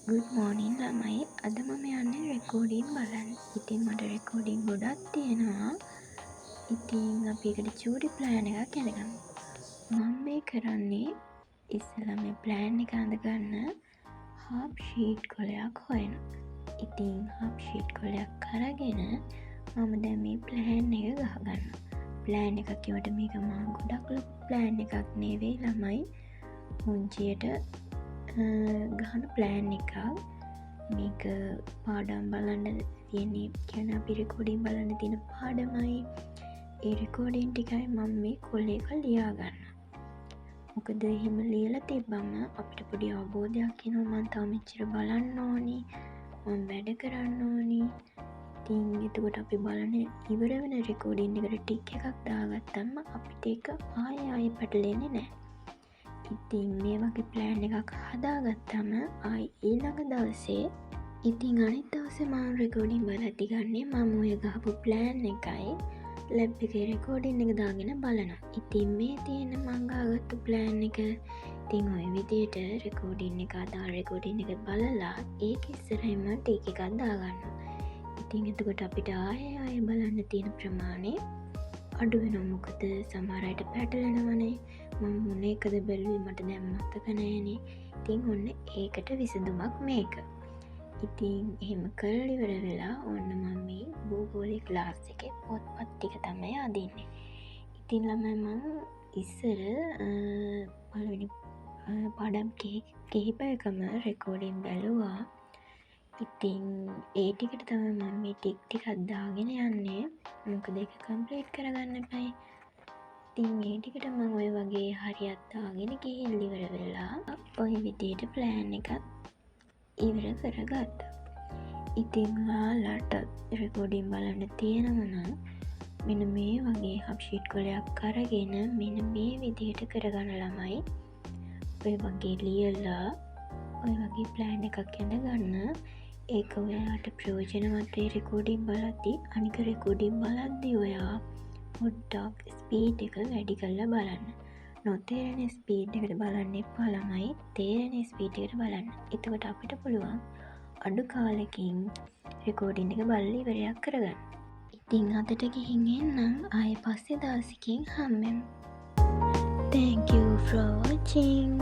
Good මෝනින් ළමයි. අද මම යන්නේ රෙකෝඩින් බලන්න. ඉතින් මට රෙකෝඩින් ගොඩක් තියෙනවා. ඉතින් අපි එකට චූටි ප්ලෑන් එකක් ඇඳගමු. මම මේ කරන්නේ ඉස්සෙල්ලා මේ ප්ලෑන් එක අඳගන්න හාෆ් ෂීට් කොලයක් හොයනවා. ඉතින් හාෆ් ෂීට් කොලයක් අරගෙන මම දැන් මේ ප්ලෑන් එක ගහගන්නවා. ප්ලෑන් එකක් කියවට මේක මහා ගොඩක් ලොකු ප්ලෑන් එකක් නෙවෙයි ළමයි. මුංචියට ගහන ප්ලෑන් එකක්. මේක පාඩම් බලන්න තියෙන්නේ කියන අපි රෙකෝඩින් බලන්න තියෙන පාඩමයි. ඒ රෙකෝඩින් ටිකයි මම මේ කොලේක ලියා ගන්න. මොකද එහෙම ලියලා තිබ්බම අපිට පොඩි අවබෝධයක් එනවා. මම තව මෙච්චර බලන්න ඕනි. මම වැඩ කරන්න ඕනි. ඉතින් එතකොට අපි බලන ඉවර වෙන රෙකෝඩින් එකට ටික් එකක් දාගත්තම අපිට ඒක ආයෙ පැටලෙන්නේ නැහැ. ඉතින් මේ වගේ ප්ලෑන් එකක් හදාගත්තම ආයි ඊළඟ දවසේ ඉතින් අනිත් දවසේ මම රෙකෝඩින් බලද්දි ගන්නේ මම ඔය ගහපු ප්ලෑන් එකයි ලැබ් එකේ රෙකෝඩින් එක දාගෙන බලනවා. ඉතින් මේ තියෙන මං ගාගත්තු ප්ලෑන් එක ඉතින් ඔය විදියට රෙකෝඩින් එක අදාළ රෙකෝඩින් එක බලලා ඒක ඉස්සරහින්ම ටික එකක් දාගන්නවා. ඉතින් එතකොට අපිට ආයෙ බලන්න තියෙන ප්‍රමාණය අඩු වෙනවා. මොකද සමහර අයට පැටලෙනවනේ. මම මොන එකද බැලුවේ මට දැන් මතක නෑනේ. ඉතින් ඔන්න ඒකට විසඳුමක් මේක. ඉතින් එහෙම කරලා ඉවර වෙලා ඔන්න මම මේ භූගෝලයේ ක්ලාස් එකේ පොත්පත් ටික තමයි අදින්නේ. ඉතින් ළමයි මම ඉස්සර පළවෙනි පාඩම් කිහිපයකම රෙකෝඩින් බැලුවා. ඉතින් ඒ ටිකට තමයි මම මේ ටිකක් දාගෙන යන්නේ. මොකද ඒක කම්ප්ලීට් කරගන්න එපයි. ඉතින් මේ ටිකට මම ඔය වගේ හරියක් දාගෙන ගිහින් ඉවර වෙලා ඔය විදියට ප්ලෑන් එකක් ඉවර කරගත්තා. ඉතින් ඔයාලට රෙකෝඩින් බලන්න තියෙනවා නම් මෙන්න මේ වගේ හබ් ෂීට් කොලයක් අරගෙන මෙන්න මේ විදියට කරගන්න ළමයි. ඔය වගේ ලියලා ඔය වගේ ප්ලෑන් එකක් ඇඳගන්න. ඒක ඔයාලට ප්‍රයෝජනවත් වෙයි රෙකෝඩින් බලද්දි. අනික රෙකෝඩින් බලද්දි ඔයා පොඩ්ඩක් ස්පීඩ් එක වැඩි කරලා බලන්න. නොතේරෙන ස්පීඩ් එකට බලන්න එපා ළමයි. තේරෙන ස්පීඩ් එකට බලන්න. එතකොට අපිට පුළුවන් අඩු කාලෙකින් රෙකෝඩින් එක බලලා ඉවරයක් කරගන්න. ඉතින් අදට ගිහින් එන්නම්. ආයෙ පස්සේ දවසකින් හම්බෙමු. Thank you for watching.